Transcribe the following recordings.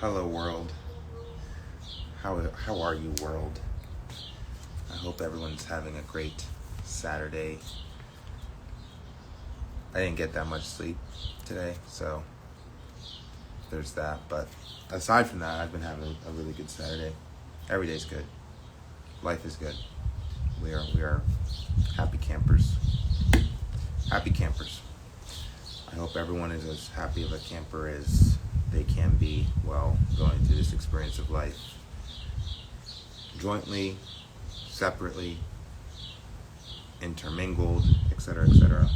Hello, world. How are you, world? I hope everyone's having a great Saturday. I didn't get that much sleep today, so there's that. But aside from that, I've been having a really good Saturday. Every day's good. Life is good. We are happy campers. Happy campers. I hope everyone is as happy of a camper as they can be while going through this experience of life. Jointly, separately, intermingled, etc., etc.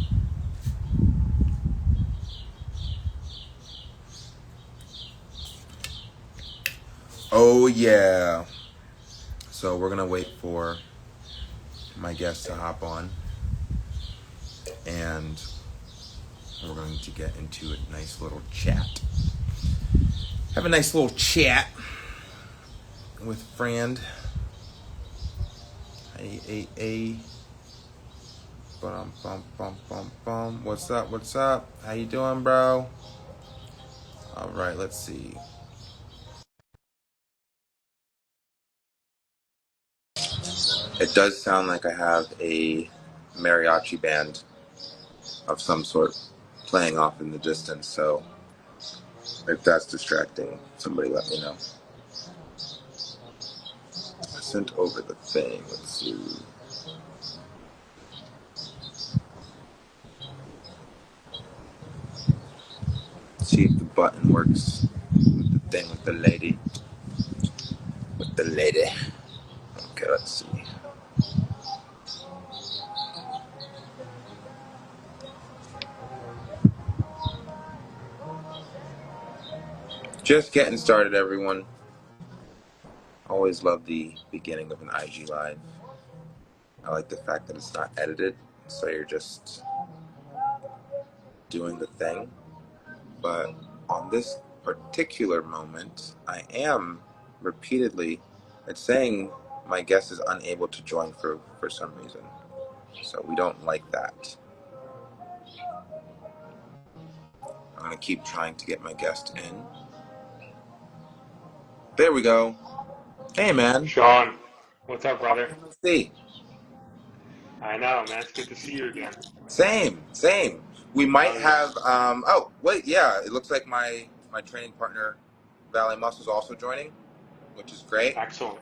Oh yeah. So we're gonna wait for my guest to hop on, and we're going to get into a nice little chat. Have a nice little chat with a friend. Hey. Bum. What's up? How you doing, bro? All right, let's see. It does sound like I have a mariachi band of some sort playing off in the distance, so if that's distracting, somebody let me know. I sent over the thing. Let's see. See if the button works with the thing with the lady. Okay, let's see. Just getting started, everyone. Always love the beginning of an IG Live. I like the fact that it's not edited, so you're just doing the thing. But on this particular moment, I am repeatedly, it's saying my guest is unable to join for some reason. So we don't like that. I'm going to keep trying to get my guest in. There we go. Hey, man. Shaun, what's up, Long brother? time no see. I know, man. It's good to see you again. Same. We might Hell yeah. have, oh, wait, yeah. It looks like my training partner, Valley Muscle, is also joining, which is great. Excellent.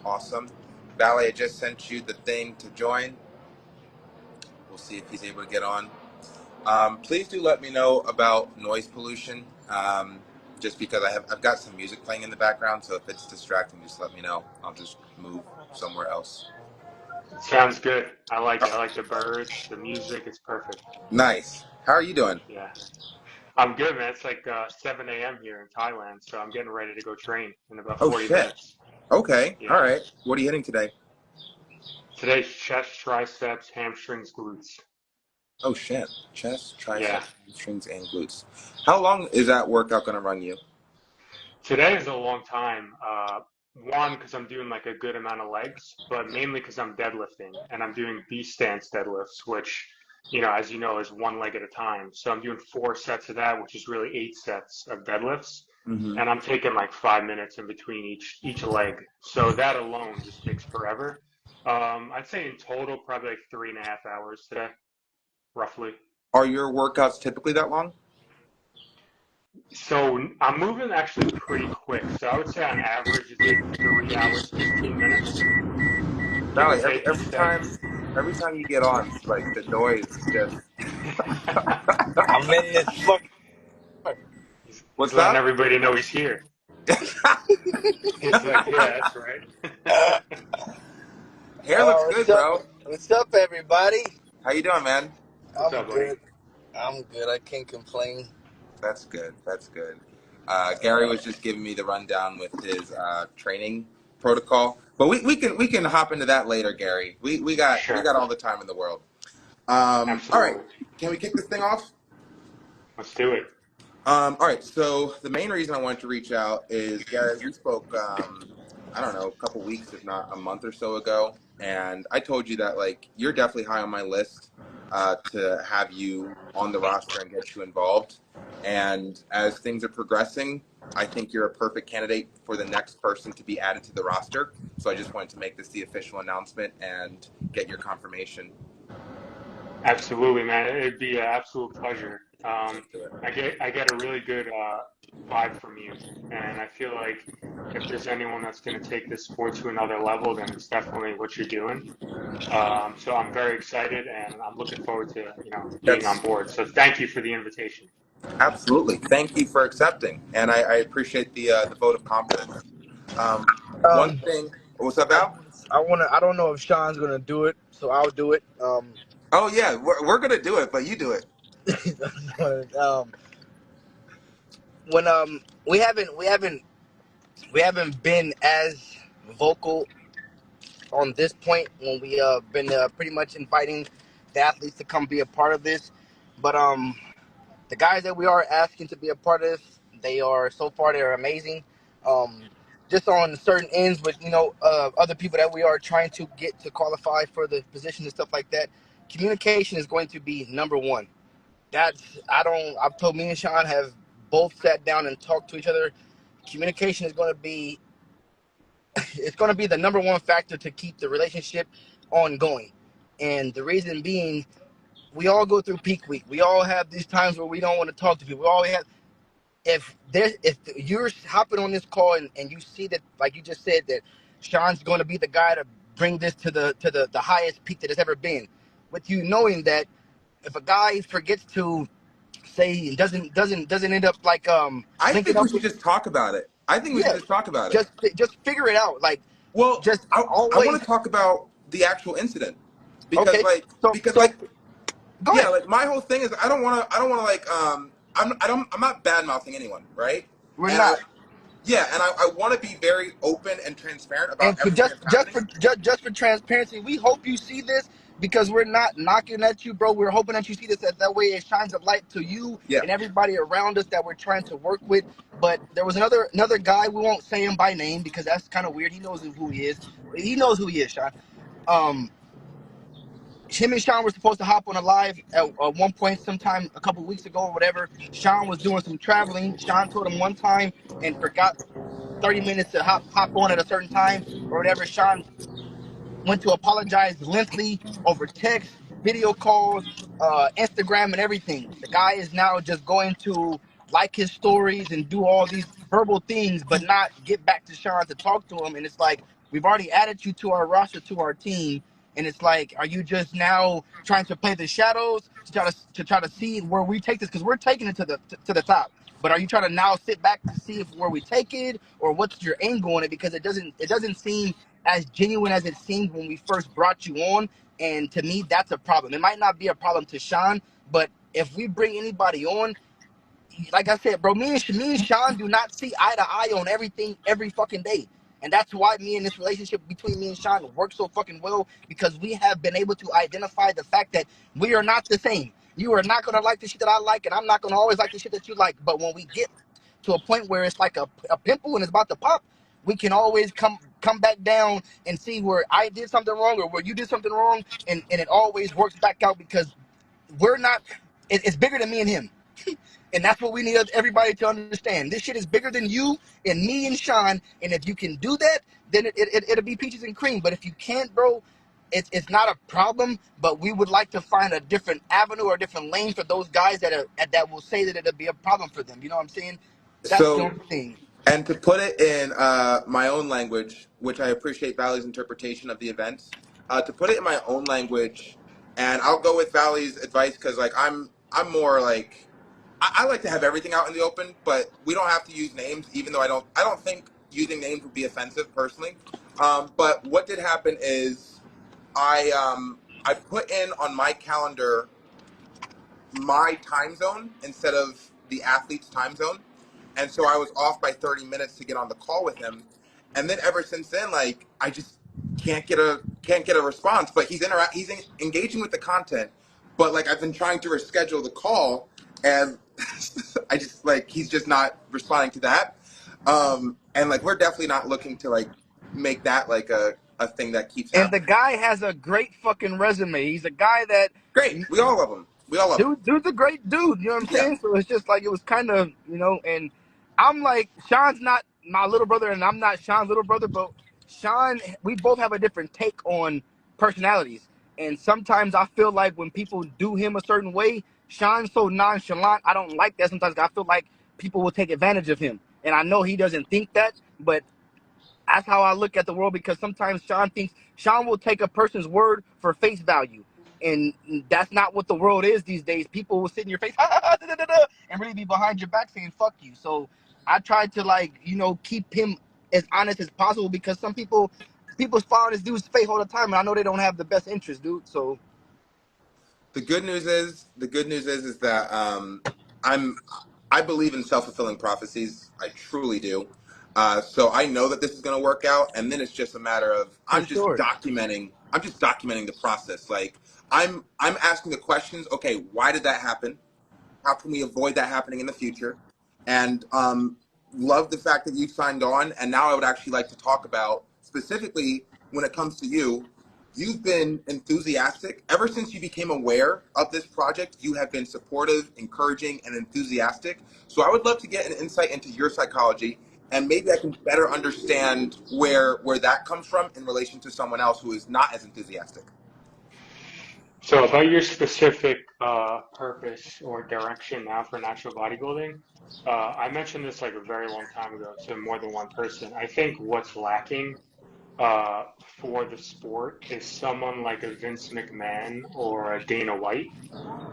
Awesome. Valley, I just sent you the thing to join. We'll see if he's able to get on. Please do let me know about noise pollution. Just because I've got some music playing in the background, so if it's distracting, just let me know. I'll just move somewhere else. Sounds good. I like it. I like the birds, the music. It's perfect. Nice. How are you doing? Yeah. I'm good, man. It's like 7 a.m. here in Thailand, so I'm getting ready to go train in about Oh 40 shit. minutes. Okay. All Yeah. right. What are you hitting today? Today's chest, triceps, hamstrings, glutes. Oh shit. Chest, Yeah. triceps, hamstrings, and glutes. How long is that workout going to run you? Today is a long time. One, because I'm doing like a good amount of legs, but mainly because I'm deadlifting and I'm doing B stance deadlifts, which, as you know, is one leg at a time. So I'm doing 4 sets of that, which is really 8 sets of deadlifts. Mm-hmm. And I'm taking like 5 minutes in between each leg. So that alone just takes forever. I'd say in total, probably like 3.5 hours today, roughly. Are your workouts typically that long? So I'm moving actually pretty quick. So I would say on average it's like 3 hours, 15 minutes, give or Valley, take each set. every time you get on, like the noise just. I'm in this fucking. He's What's letting that? everybody know he's here. He's like, yeah, that's right. Hair looks What's good, up? bro. What's up, everybody? How you doing, man? What's I'm up, buddy? good. I'm good. I can't complain. That's good. That's good. Gary was just giving me the rundown with his training protocol, but we can hop into that later, Gary. We got Sure, all the time in the world. All right, absolutely. can we kick this thing off? Let's do it. All right. So the main reason I wanted to reach out is, Gary, we spoke, I don't know, a couple weeks, if not a month or so ago, and I told you that like you're definitely high on my list to have you on the roster and get you involved. And as things are progressing, I think you're a perfect candidate for the next person to be added to the roster. So I just wanted to make this the official announcement and get your confirmation. Absolutely, man. It'd be an absolute pleasure. Let's do it. I get a really good vibe from you, and I feel like if there's anyone that's going to take this sport to another level, then it's definitely what you're doing. So I'm very excited, and I'm looking forward to being on That's board. So thank you for the invitation. absolutely. Thank you for accepting, and I appreciate the vote of confidence. One Um, thing. What's up, I Al? I don't know if Sean's gonna do it, so I'll do it. Oh yeah, we're gonna do it, but you do it. um, when we haven't been as vocal on this point when we been pretty much inviting the athletes to come be a part of this, but the guys that we are asking to be a part of this, they are so far they're amazing. Um, just on certain ends with other people that we are trying to get to qualify for the positions and stuff like that. Communication is going to be number one. I've told me and Sean have both sat down and talked to each other. Communication is going to be it's going to be the number one factor to keep the relationship ongoing. And the reason being, we all go through peak week. We all have these times where we don't want to talk to people. We all have if you're hopping on this call and you see that, like you just said, that Sean's going to be the guy to bring this to the highest peak that it's ever been, with you knowing that if a guy forgets to say doesn't end up like I linking think we up should with, just talk about it. I think we should yeah, just talk about it. just figure it out, like Well, just I want always. to talk about the actual incident because Okay, so go yeah, ahead. like my whole thing is I don't want to like I'm not bad mouthing anyone, right? We're And I not. yeah, and I want to be very open and transparent about And for everything that's happening. just for transparency, we hope you see this because we're not knocking at you, bro. We're hoping that you see this, that way it shines a light to you Yeah. and everybody around us that we're trying to work with. But there was another guy. We won't say him by name because that's kind of weird. He knows who he is. He knows who he is, Sean. Um, him and Sean were supposed to hop on a live at one point, sometime a couple weeks ago or whatever. Sean was doing some traveling. Sean told him one time and forgot 30 minutes to hop on at a certain time or whatever. Sean went to apologize lengthily over text, video calls, Instagram, and everything. The guy is now just going to like his stories and do all these verbal things, but not get back to Sean to talk to him. And it's like, we've already added you to our roster, to our team. And it's like, are you just now trying to play the shadows to try to see where we take this? Because we're taking it to the top. But are you trying to now sit back to see if where we take it, or what's your angle on it? Because it doesn't seem as genuine as it seemed when we first brought you on. And to me, that's a problem. It might not be a problem to Sean, but if we bring anybody on, like I said, bro, me and Sean do not see eye to eye on everything every fucking day. And that's why me and this relationship between me and Sean works so fucking well, because we have been able to identify the fact that we are not the same. You are not gonna like the shit that I like, and I'm not gonna always like the shit that you like. But when we get to a point where it's like a pimple and it's about to pop, we can always come back down and see where I did something wrong or where you did something wrong, and it always works back out because we're not. It's bigger than me and him. And that's what we need everybody to understand. This shit is bigger than you and me and Sean. And if you can do that, then it'll be peaches and cream. But if you can't, bro, it's not a problem. But we would like to find a different avenue or a different lane for those guys that will say that it'll be a problem for them. You know what I'm saying? That's the So, only thing. and to put it in my own language, which I appreciate Valley's interpretation of the events, to put it in my own language, and I'll go with Valley's advice because like I'm more like I like to have everything out in the open, but we don't have to use names, even though I don't think using names would be offensive personally. But what did happen is I put in on my calendar my time zone instead of the athlete's time zone. And so I was off by 30 minutes to get on the call with him. And then ever since then, like I just can't get a response. But he's engaging with the content. But like I've been trying to reschedule the call, and I just like he's just not responding to that. And like we're definitely not looking to like make that like a thing that keeps And the happening. guy has a great fucking resume. He's a guy that Great, we all love him. We all love him. Dude's a great dude. You know what I'm Yeah. saying? So it's just like it was kind of, and I'm like, Sean's not my little brother, and I'm not Sean's little brother, but Sean, we both have a different take on personalities, and sometimes I feel like when people do him a certain way, Sean's so nonchalant. I don't like that. Sometimes I feel like people will take advantage of him, and I know he doesn't think that, but that's how I look at the world, because sometimes Sean will take a person's word for face value. And that's not what the world is these days. People will sit in your face and really be behind your back saying fuck you. So I try to keep him as honest as possible, because some people's following this dude's face all the time, and I know they don't have the best interest, dude. So The good news is that I'm I believe in self-fulfilling prophecies. I truly do. So I know that this is going to work out, and then it's just a matter of for sure. I'm just documenting the process. Like I'm asking the questions. Okay, why did that happen? How can we avoid that happening in the future? And love the fact that you signed on. And now I would actually like to talk about specifically when it comes to you. You've been enthusiastic ever since you became aware of this project. You have been supportive, encouraging, and enthusiastic. So I would love to get an insight into your psychology, and maybe I can better understand where that comes from in relation to someone else who is not as enthusiastic. So about your specific purpose or direction now for natural bodybuilding, I mentioned this like a very long time ago to more than one person. I think what's lacking for the sport is someone like a Vince McMahon or a Dana White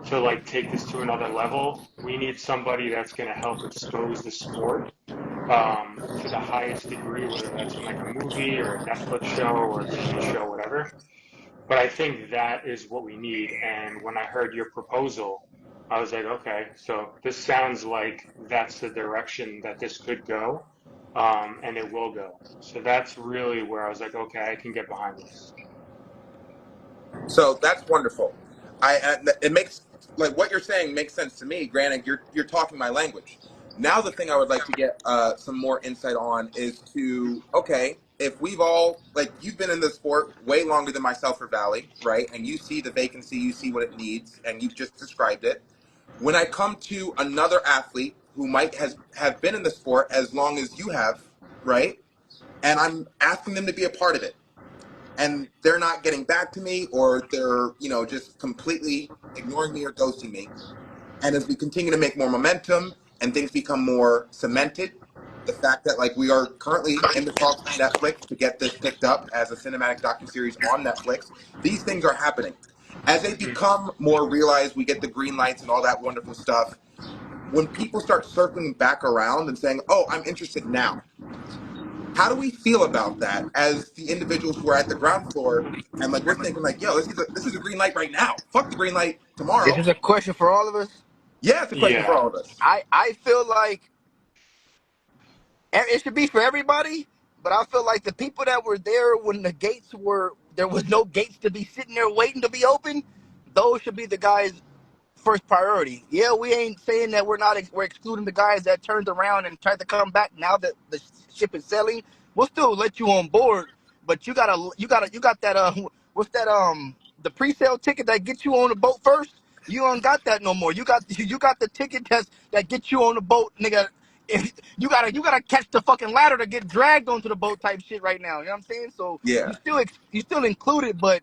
to like take this to another level. We need somebody that's going to help expose the sport to the highest degree, whether that's in like a movie or a Netflix show or a TV show, whatever. But I think that is what we need. And when I heard your proposal, I was like, okay, so this sounds like that's the direction that this could go, and it will go. So that's really where I was like, okay, I can get behind this. So that's wonderful. It makes, like, what you're saying makes sense to me. Granted, you're talking my language. Now the thing I would like to get some more insight on is to, okay, if we've all, like, you've been in this sport way longer than myself or Valley, right? And you see the vacancy, you see what it needs, and you've just described it. When I come to another athlete who might have been in the sport as long as you have, right? And I'm asking them to be a part of it, and they're not getting back to me, or they're just completely ignoring me or ghosting me. And as we continue to make more momentum and things become more cemented, the fact that, like, we are currently in the talks with Netflix to get this picked up as a cinematic docuseries on Netflix, these things are happening. As they Mm. become more realized, we get the green lights and all that wonderful stuff. When people start circling back around and saying, oh, I'm interested now, how do we feel about that as the individuals who are at the ground floor, and, like, we're thinking, like, yo, this is a green light right now. Fuck the green light Is tomorrow. this a question for all of us? Yeah, it's a question for Yeah. all of us. I feel like it should be for everybody, but I feel like the people that were there when there was no gates to be sitting there waiting to be open, those should be the guys first priority. Yeah, we ain't saying that we're excluding the guys that turned around and tried to come back now that the ship is sailing. We'll still let you on board, but you got that what's that the pre-sale ticket that gets you on the boat first? You don't got that no more. You got the ticket that gets you on the boat, nigga. If you gotta catch the fucking ladder to get dragged onto the boat type shit right now. You know what I'm saying? So Yeah. you still included, but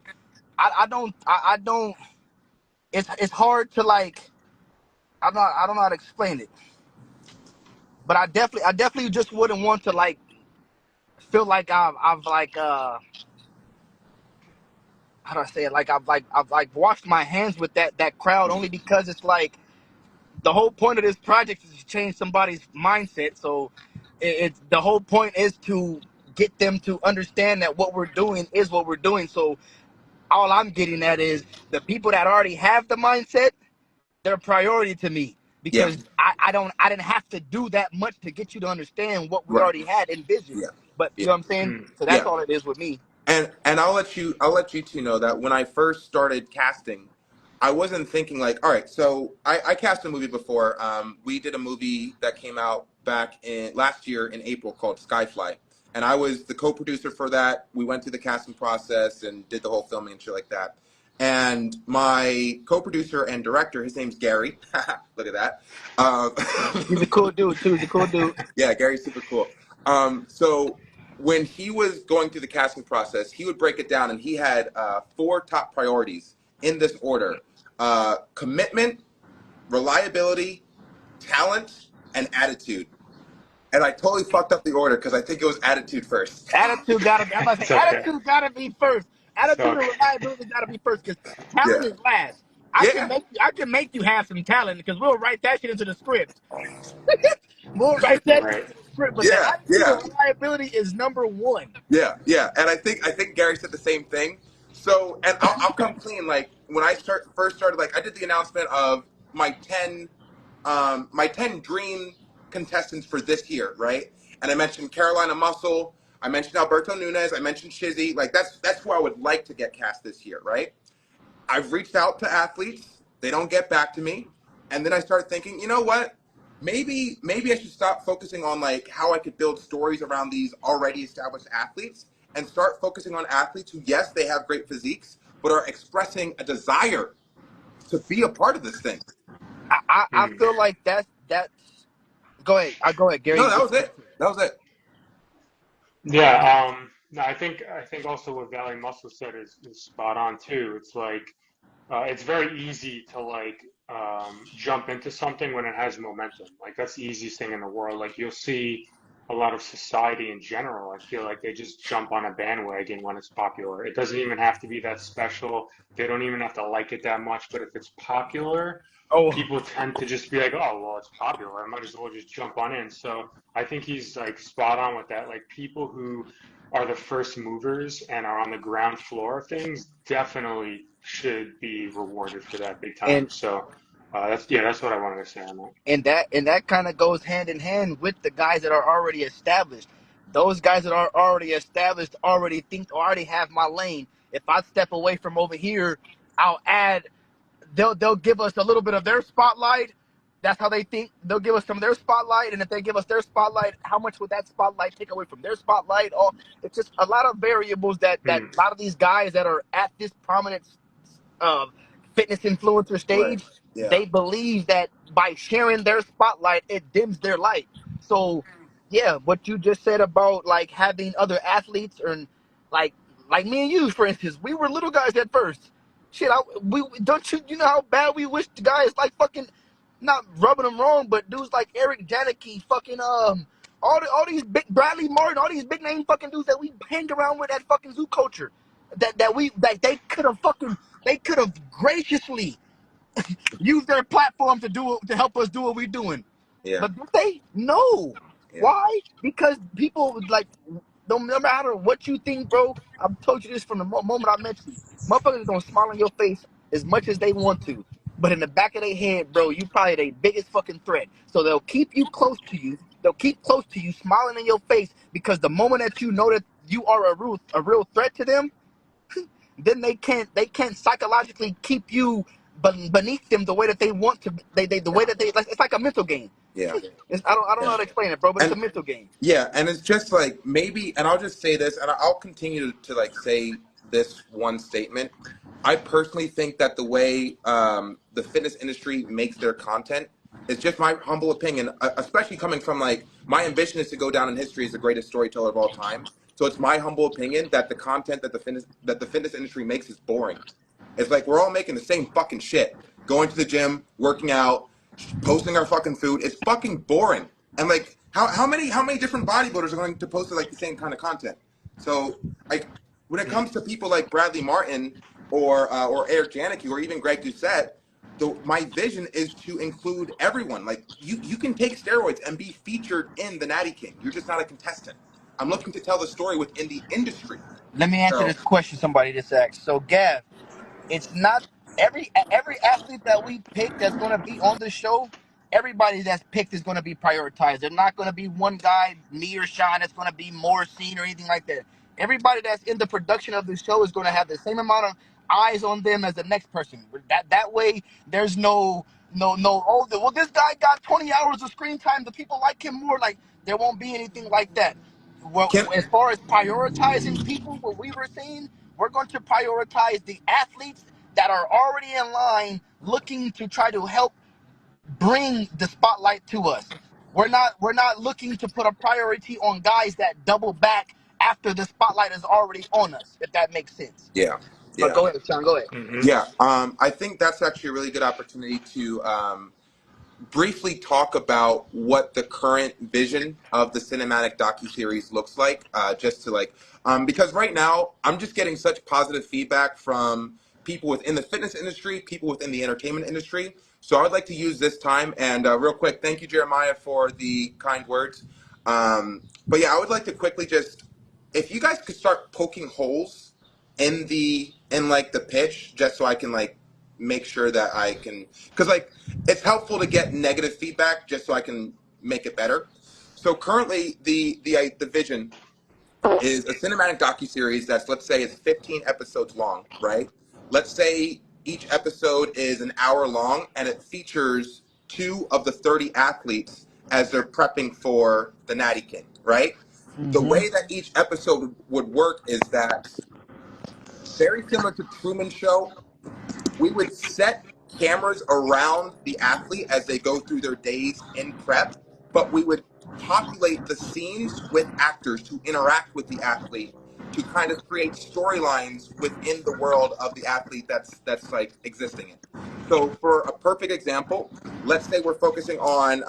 I don't. It's hard to like. I don't know how to explain it, but I definitely just wouldn't want to like feel like I've like how do I say it, like I've washed my hands with that crowd, only because it's like the whole point of this project is to change somebody's mindset. So it's the whole point is to get them to understand that what we're doing is what we're doing. So all I'm getting at is the people that already have the mindset, they're priority to me, Yeah. because I didn't have to do that much to get you to understand what we Right. already had envisioned. Yeah. But Yeah. you know what I'm saying? Mm. So that's Yeah. all it is with me. And I'll let you two know that when I first started casting, I wasn't thinking, like, all right, so I cast a movie before. We did a movie that came out back in last year in April called Skyfly, and I was the co-producer for that. We went through the casting process and did the whole filming and shit like that. And my co-producer and director, his name's Gary. Look at that. He's a cool dude too. He's a cool dude. Yeah, Gary's super cool. So when he was going through the casting process, he would break it down, and he had 4 top priorities in this order: commitment, reliability, talent, and attitude. And I totally fucked up the order because I think it was attitude first. Attitude gotta be. I'm about to It's say okay. attitude gotta be first. It's Attitude and okay. reliability gotta be first because Yeah. talent is last. I can Yeah. make you have some talent because we'll write that shit into the script. We'll write that shit Right. into the script. But the Yeah. attitude Yeah. and reliability is number one. Yeah, yeah, and I think Gary said the same thing. So, and I'll come clean. Like when I first started, like I did the announcement of my ten dream contestants for this year, right? And I mentioned Carolina Muscle, I mentioned Alberto Nunez, I mentioned Shizzy. Like that's who I would like to get cast this year, right? I've reached out to athletes. They don't get back to me. And then I started thinking, you know what? Maybe I should stop focusing on like how I could build stories around these already established athletes and start focusing on athletes who, yes, they have great physiques, but are expressing a desire to be a part of this thing. I Hmm. feel like that's. Go ahead. I go ahead, Gary. No, that was it. That was it. Yeah. No, I think also what Valley Muscle said is spot on too. It's like it's very easy to like jump into something when it has momentum. Like that's the easiest thing in the world. Like you'll see a lot of society in general. I feel like they just jump on a bandwagon when it's popular. It doesn't even have to be that special. They don't even have to like it that much. But if it's popular, Oh, people tend to just be like, oh, well, it's popular. I might as well just jump on in. So I think he's like spot on with that. Like people who are the first movers and are on the ground floor of things definitely should be rewarded for that big time. and So that's what I wanted to say on that. and that kind of goes hand in hand with the guys that are already established. Those guys that are already established already have my lane. If I step away from over here, I'll add. They'll give us a little bit of their spotlight. That's how they think. They'll give us some of their spotlight, and if they give us their spotlight, how much would that spotlight take away from their spotlight? Or it's just a lot of variables that Hmm. a lot of these guys that are at this prominent uh, fitness influencer Right. stage, Yeah. they believe that by sharing their spotlight, it dims their light. So, yeah, what you just said about like having other athletes and like like me and you, for instance, we were little guys at first. Shit, we don't you know how bad we wish the guys like fucking not rubbing them wrong, but dudes like Eric Janicki, fucking all these big Bradley Martin, all these big name fucking dudes that we hang around with at fucking Zoo Culture, that they could have graciously used their platform to help us do what we're doing. Yeah. But did they? No. Yeah. Why? Because people would like, no matter what you think, bro. I've told you this from the moment I met you. Motherfuckers are gonna smile on your face as much as they want to, but in the back of their head, bro, you probably their biggest fucking threat. So they'll keep you close to you. They'll keep close to you, smiling in your face, because the moment that you know that you are a real threat to them, then they can't psychologically keep you beneath them the way that they want to. The way that they like, it's like a mental game. Yeah. I don't know Yeah. how to explain it, bro, but it's a And mental game. yeah, and it's just like maybe, and I'll just say this, and I'll continue to like say this one statement. I personally think that the way the fitness industry makes their content is just my humble opinion, especially coming from like my ambition is to go down in history as the greatest storyteller of all time. So it's my humble opinion that the content that the fitness industry makes is boring. It's like we're all making the same fucking shit. Going to the gym, working out, posting our fucking food. It's fucking boring. And like how many different bodybuilders are going to post like the same kind of content? So like when it Hmm. comes to people like Bradley Martin or Eric Janicki or even Greg Doucette, my vision is to include everyone. Like you can take steroids and be featured in the Natty King. You're just not a contestant. I'm looking to tell the story within the industry. Let me answer So this question somebody just asked. So, Gav, it's not every athlete that we pick that's going to be on the show. Everybody that's picked is going to be prioritized. They're not going to be one guy, me or Sean, that's going to be more seen or anything like that. Everybody that's in the production of the show is going to have the same amount of eyes on them as the next person. That way, there's no. Oh, well, this guy got 20 hours of screen time. The people like him more. Like there won't be anything like that. Well, Kim, as far as prioritizing people, what we were saying, we're going to prioritize the athletes that are already in line looking to try to help bring the spotlight to us. We're not looking to put a priority on guys that double back after the spotlight is already on us, if that makes sense. Yeah, But yeah, go ahead, Sean, go ahead. Hmm. yeah. I think that's actually a really good opportunity to briefly talk about what the current vision of the cinematic docuseries looks like, just to because right now I'm just getting such positive feedback from people within the fitness industry, people within the entertainment industry. So I would like to use this time and real quick, thank you, Jeremiah, for the kind words. But yeah, I would like to quickly just, if you guys could start poking holes in like the pitch, just so I can like make sure that I can, because like it's helpful to get negative feedback just so I can make it better. So currently, the vision is a cinematic docuseries that's, let's say, it's 15 episodes long, right? Let's say each episode is an hour long, and it features 2 of the 30 athletes as they're prepping for the Natty King, right? The Mm-hmm. way that each episode would work is that, very similar to Truman Show, we would set cameras around the athlete as they go through their days in prep, but we would populate the scenes with actors to interact with the athlete to kind of create storylines within the world of the athlete that's like existing in. So for a perfect example, let's say we're focusing on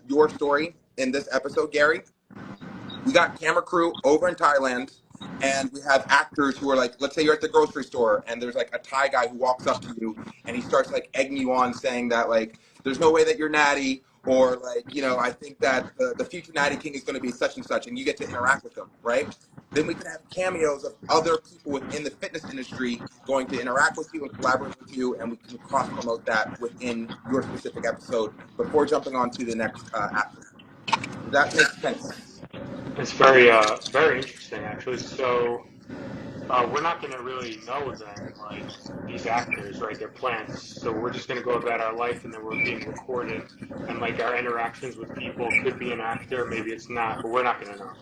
your story in this episode, Gary. We got camera crew over in Thailand, and we have actors who are like, let's say you're at the grocery store and there's like a Thai guy who walks up to you and he starts like egging you on, saying that like there's no way that you're Natty, or like, I think that the future Natty King is going to be such and such, and you get to interact with them, right? Then we can have cameos of other people within the fitness industry going to interact with you and collaborate with you, and we can cross promote that within your specific episode before jumping on to the next athlete. Does that make sense? It's very interesting actually. So we're not going to really know then, like these actors, right? Their plans. So we're just going to go about our life, and then we're being recorded, and like our interactions with people could be an actor, maybe it's not, but we're not going to know.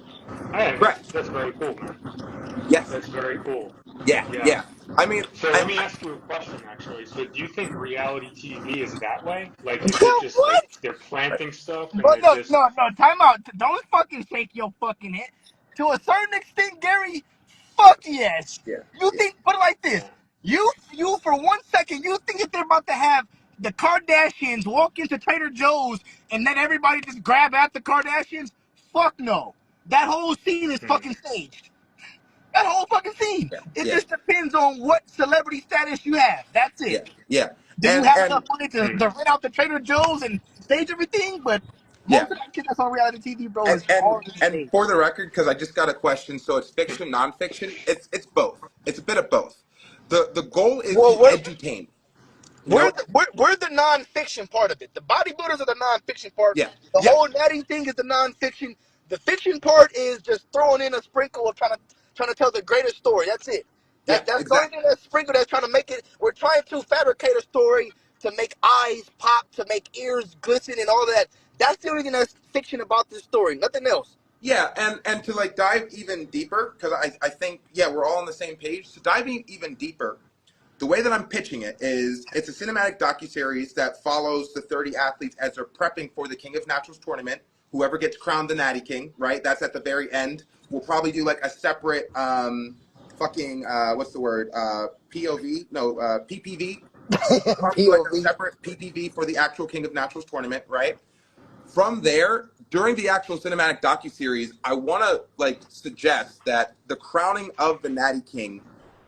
I think Correct. that's very cool, man. Yes. That's very cool. Yeah. Yeah. Yeah. I mean, So let and me ask you a question, actually. So do you think reality TV is that way? Like, is it just What? like they're planting stuff and But they're no, just, no, no. Time out. Don't fucking shake your fucking head. To a certain extent, Gary, fuck yes. yeah, You yeah, think? Put it like this. yeah. You for 1 second, you think that they're about to have the Kardashians walk into Trader Joe's and then everybody just grab at the Kardashians? Fuck no. That whole scene is Hmm. fucking staged. That whole fucking scene. yeah, It yeah, just depends on what celebrity status you have. That's it. yeah, yeah, Do you have and enough money Hmm. to rent out the Trader Joe's and stage everything? But yeah, most of that shit that's on reality TV, bro, and is and already and staged. for the record, because I just got a question, so it's fiction, nonfiction. It's both. It's a bit of both. The goal is to Well, we're edutain. You we're know? the, we're, we're the nonfiction part of it. The bodybuilders are the nonfiction part. Yeah, The yeah, whole natty thing is the nonfiction. The fiction part is just throwing in a sprinkle of trying to tell the greater story. That's it. yeah, That's the only exactly. thing that's sprinkled that's trying to make it. We're trying to fabricate a story to make eyes pop, to make ears glisten, and all that. That's the only thing that's fiction about this story. Nothing else. Yeah, and to like dive even deeper, because I think yeah we're all on the same page. To dive even deeper, the way that I'm pitching it is it's a cinematic docuseries that follows the 30 athletes as they're prepping for the King of Naturals tournament. Whoever gets crowned the Natty King, right? That's at the very end. We'll probably do like a separate fucking what's the word? POV? No, PPV. We'll probably do like a POV. separate PPV for the actual King of Naturals tournament, right? From there, during the actual cinematic docuseries, I want to like suggest that the crowning of the Natty King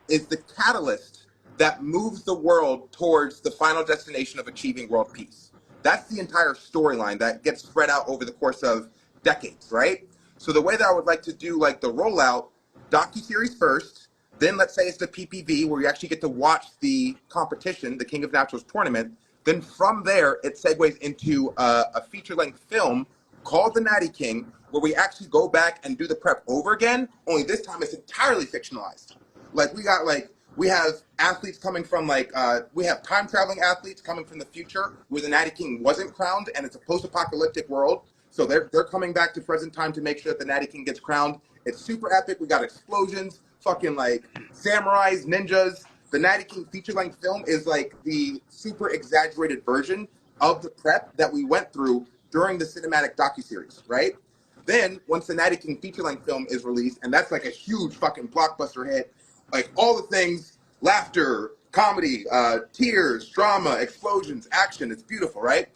is the catalyst that moves the world towards the final destination of achieving world peace. That's the entire storyline that gets spread out over the course of decades, right? So the way that I would like to do like the rollout, docuseries first, then let's say it's the PPV where you actually get to watch the competition, the King of Naturals tournament. Then from there, it segues into a feature-length film called The Natty King, where we actually go back and do the prep over again. Only this time, it's entirely fictionalized. We have athletes coming from we have time traveling athletes coming from the future where the Natty King wasn't crowned, and it's a post-apocalyptic world. So they're coming back to present time to make sure that the Natty King gets crowned. It's super epic. We got explosions, fucking like samurais, ninjas. the Natty King feature-length film is like the super exaggerated version of the prep that we went through during the cinematic docuseries, right? Then, once the Natty King feature-length film is released, and that's like a huge fucking blockbuster hit, like all the things, laughter, comedy, tears, drama, explosions, action, it's beautiful, right?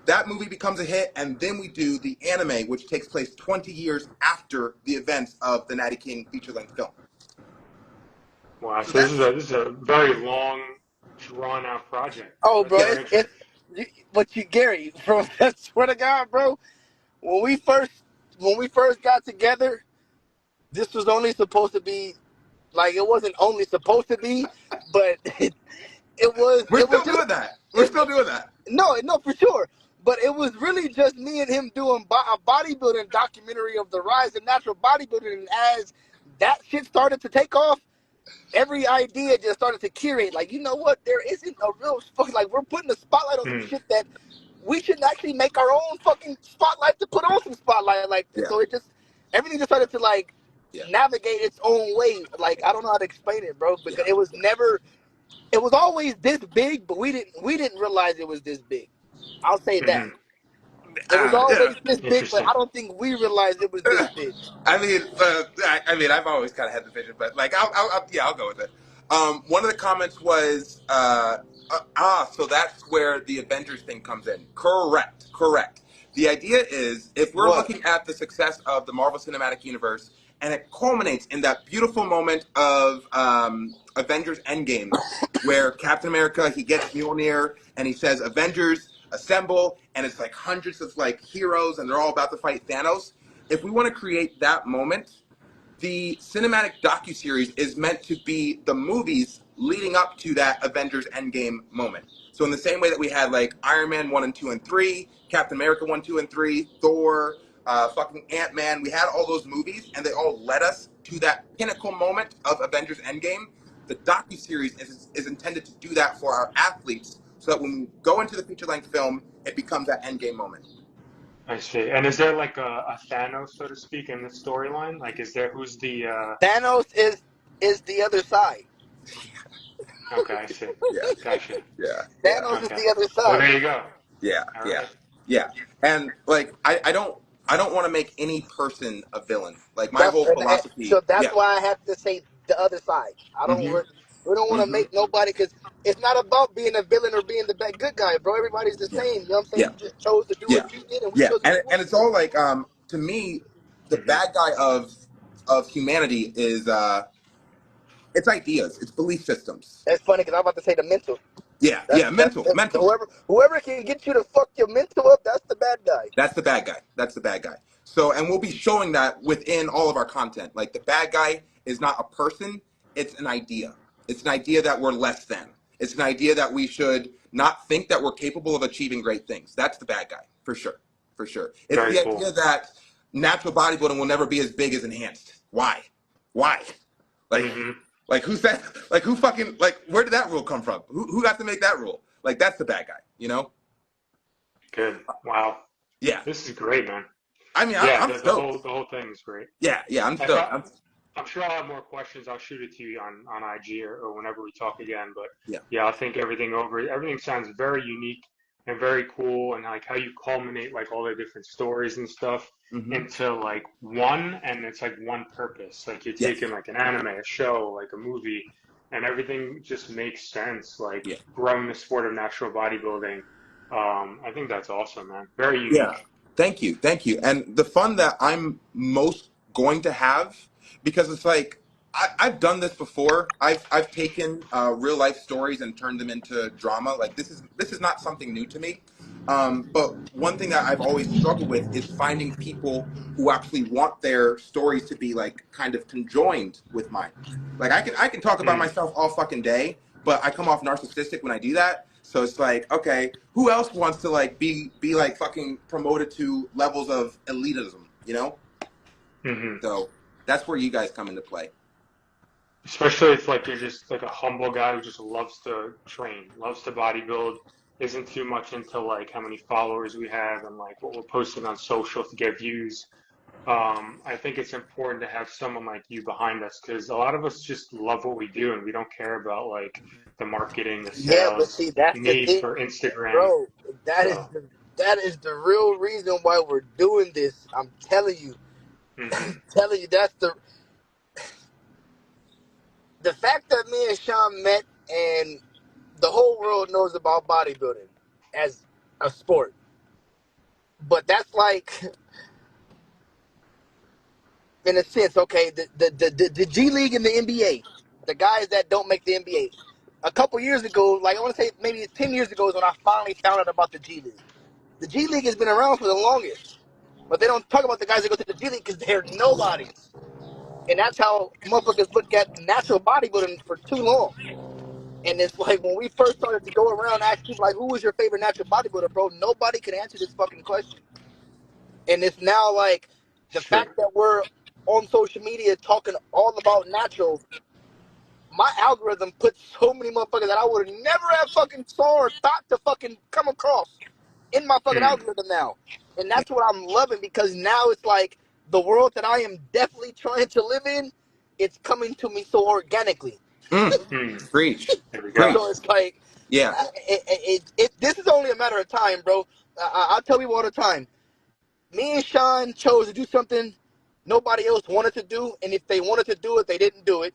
That movie becomes a hit, and then we do the anime, which takes place 20 years after the events of the Natty King feature-length film. Wow, So so this is a very long, drawn out project. Oh, That's bro, very interesting. but Gary, bro, I swear to God, bro, when we first got together, this was only supposed to be like it wasn't only supposed to be, but we're it was still just doing that. We're it, still doing that. no, for sure. But it was really just me and him doing a bodybuilding documentary of the rise of natural bodybuilding. And as that shit started to take off, every idea just started to curate. Like, you know what? There isn't a real fucking, like, we're putting a spotlight on some Mm, shit that we should actually make our own fucking spotlight to put on some spotlight like this. Yeah, So everything just started to, like, yeah, navigate its own way. Like, I don't know how to explain it, bro, yeah. because it was always this big, but we didn't realize it was this big. I'll say that. hmm. It was Yeah. always this big, but Interesting. I don't think we realized it was this big. I mean, I've always kind of had the vision, but like, I'll go with it. One of the comments was, so that's where the Avengers thing comes in. Correct. The idea is, if we're What? looking at the success of the Marvel Cinematic Universe, and it culminates in that beautiful moment of Avengers Endgame, where Captain America, he gets Mjolnir, and he says, Avengers, assemble, and it's like hundreds of like heroes, and they're all about to fight Thanos. If we want to create that moment, the cinematic docuseries is meant to be the movies leading up to that Avengers Endgame moment. So in the same way that we had like Iron Man 1 and 2 and 3, Captain America 1, 2 and 3, Thor, fucking Ant-Man, we had all those movies and they all led us to that pinnacle moment of Avengers Endgame. The docuseries is intended to do that for our athletes so that when we go into the feature-length film, it becomes that Endgame moment. I see. And is there like a Thanos, so to speak, in the storyline? Like, who's the, Thanos is the other side. okay, I see. Yeah, Gotcha. yeah, yeah. Thanos is Okay. the other Well, side. there you go. Yeah, All yeah, right. yeah. And like I don't want to make any person a villain. Like my That's whole so philosophy, that's yeah. why I have to say the other side. I don't Mhm. we don't want to Mhm. make nobody because it's not about being a villain or being the bad good guy, bro. Everybody's the Yeah. same. You know what I'm saying? Yeah. You just chose to do Yeah. what you did, and we Yeah. chose to do what And we it's did. all like to me the Hmm. bad guy of humanity is it's ideas, it's belief systems. That's funny because I'm about to say the mental. Yeah. That's Yeah, that's mental, mental. whoever can get you to fuck your mental up. That's the bad guy. That's the bad guy. That's the bad guy. So, and we'll be showing that within all of our content. Like the bad guy is not a person, it's an idea. It's an idea that we're less than. It's an idea that we should not think that we're capable of achieving great things. That's the bad guy, for sure. For sure. It's Very the cool. idea that natural bodybuilding will never be as big as enhanced. Why? Why? Like, Hmm. like who said, like who fucking, like where did that rule come from? Who got to make that rule? Like that's the bad guy, you know? Good. Wow. Yeah. This is great, man. I mean, Yeah, I'm stoked. the whole thing is great. Yeah, I'm If stoked. I, I'm sure I'll have more questions. I'll shoot it to you on IG or whenever we talk again. But Yeah. yeah, I'll think everything over. Everything sounds very unique and very cool, and like how you culminate like all the different stories and stuff Mm-hmm. into like one, and it's like one purpose. Like you're Yes. taking like an anime, a show, like a movie, and everything just makes sense. Like Yeah. growing the sport of natural bodybuilding. I think that's awesome, man. Very Yeah. unique. Thank you. And the fun that I'm most going to have, because it's like I've done this before. I've taken real life stories and turned them into drama. Like this is not something new to me. But one thing that I've always struggled with is finding people who actually want their stories to be like kind of conjoined with mine. Like I can talk about Mm, myself all fucking day, but I come off narcissistic when I do that. So it's like, okay, who else wants to like be like fucking promoted to levels of elitism, you know? hmm. So that's where you guys come into play. Especially if like you're just like a humble guy who just loves to train, loves to bodybuild, isn't too much into like how many followers we have and like what we're posting on social to get views. I think it's important to have someone like you behind us because a lot of us just love what we do and we don't care about like the marketing, the Yeah, but sales see, that's the made thing, for Instagram. bro. That is So, the real reason why we're doing this. I'm hmm telling you, that's the fact that me and Sean met, and the whole world knows about bodybuilding as a sport. But that's like, in a sense, okay, the G League and the NBA, the guys that don't make the NBA. A couple years ago, like I want to say maybe 10 years ago, is when I finally found out about the G League. The G League has been around for the longest, but they don't talk about the guys that go to the G League because they're nobodies. And that's how motherfuckers look at natural bodybuilding for too long. And it's like when we first started to go around asking people like, who was your favorite natural bodybuilder, bro? Nobody could answer this fucking question. And it's now like it's the true. fact that we're on social media talking all about natural, my algorithm puts so many motherfuckers that I would never have fucking saw or thought to fucking come across in my fucking Mm, algorithm now. And that's what I'm loving because now it's like the world that I am definitely trying to live in, it's coming to me so organically. mm. Preach. There we go. So Preach. it's like, Yeah. this is only a matter of time, bro. I tell people all the time, me and Sean chose to do something nobody else wanted to do, and if they wanted to do it, they didn't do it.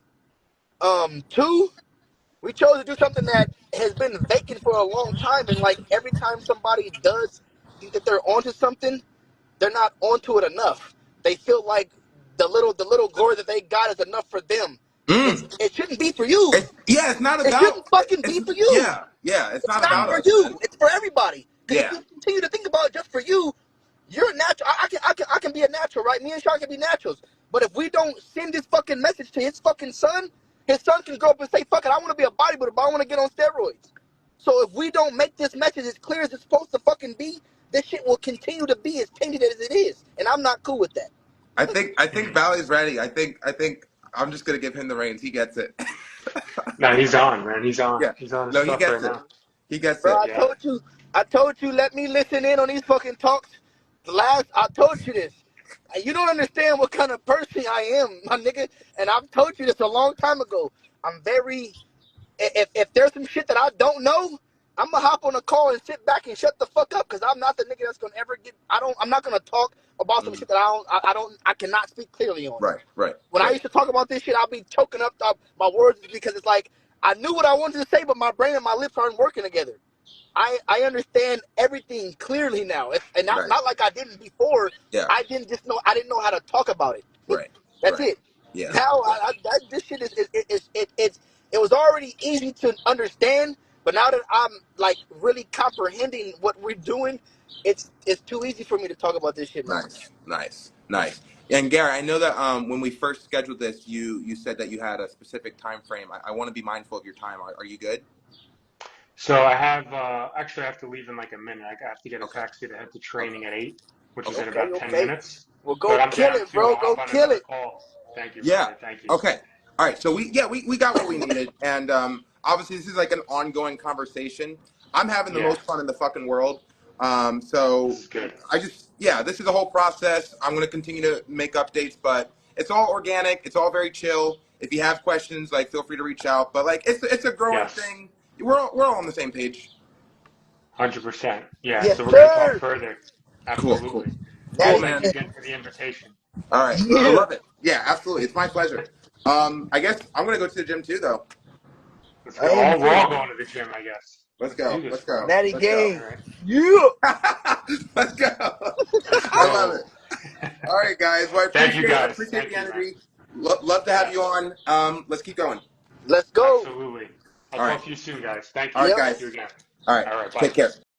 Two, we chose to do something that has been vacant for a long time, and like every time somebody does think that they're onto something, they're not onto it enough. They feel like the little glory that they got is enough for them. Mm. It shouldn't be for you. Yeah, it's not It about. shouldn't fucking It's be for you. yeah. It's It's not not about Mm, for us, man. you. It's for everybody. Because if Yeah. you continue to think about it just for you, you're a natural. I can be a natural, right? Me and Sean can be naturals. But if we don't send this fucking message to his son can grow up and say, "Fuck it, I want to be a bodybuilder, but I want to get on steroids." So if we don't make this message as clear as it's supposed to fucking be, this shit will continue to be as tainted as it is, and I'm not cool with that. I think mm. Valley's ready. I think I'm just gonna give him the reins. He gets it. No, he's on, man. He's on. Yeah. He's on his No, he stuff right gets it. now. He gets Bro, it. Yeah. I told you, let me listen in on these fucking talks. I told you this. You don't understand what kind of person I am, my nigga. And I've told you this a long time ago. I'm very, if there's some shit that I don't know, I'm gonna hop on a call and sit back and shut the fuck up because I'm not the nigga that's gonna ever I'm not gonna talk about some Mm. shit that I cannot speak clearly on. Right. Right. When I Right. used to talk about this shit, I'll be choking up my words because it's like I knew what I wanted to say, but my brain and my lips aren't working together. I understand everything clearly now, and not Right. not like I didn't before. Yeah. I didn't know how to talk about it. Right. That's Right. it. Yeah. Now Yeah. this shit it was already easy to understand, but now that I'm like really comprehending what we're doing, it's too easy for me to talk about this shit now. Nice. Nice. Nice. And Gary, I know that when we first scheduled this, you said that you had a specific time frame. I want to be mindful of your time. Are you good? So I have actually I have to leave in like a minute. I have to get a Okay. taxi to head to Okay. training at 8, which is Okay. in Okay, about 10 okay. minutes. Well, But go I'm kill down it, to bro. hop Go on kill another it. call. Thank you, Yeah. brother. Thank you. Okay. All right. So we got what we needed, and obviously this is like an ongoing conversation. I'm having the Yeah, most fun in the fucking world. this So is good. this is a whole process. I'm going to continue to make updates, but it's all organic. It's all very chill. If you have questions, like feel free to reach out. But like it's a growing Yes, thing. We're all on the same page. 100%. Yeah, Yes, so we're going to talk sir. further. Cool. Cool. Absolutely. Cool, And Natty. thank man. you again for the invitation. All right. I Yeah. love it. Yeah, absolutely. It's my pleasure. I guess I'm going to go to the gym too, though. Let's I go. am We're all too. going to the gym, I guess. Let's Let's do go. this, Let's bro. go. Natty Let's go. All gang. right. Yeah. Let's go. Let's I love it. go. All right, guys. Well, Thank you, I guys. appreciate Thank the you, man. energy. Love to have you Yes, on. Let's keep going. Let's go. absolutely. I'll All right. talk to you soon, guys. Thank All you. right, Yep. Thank guys. you again. All right. All right, bye. Take care.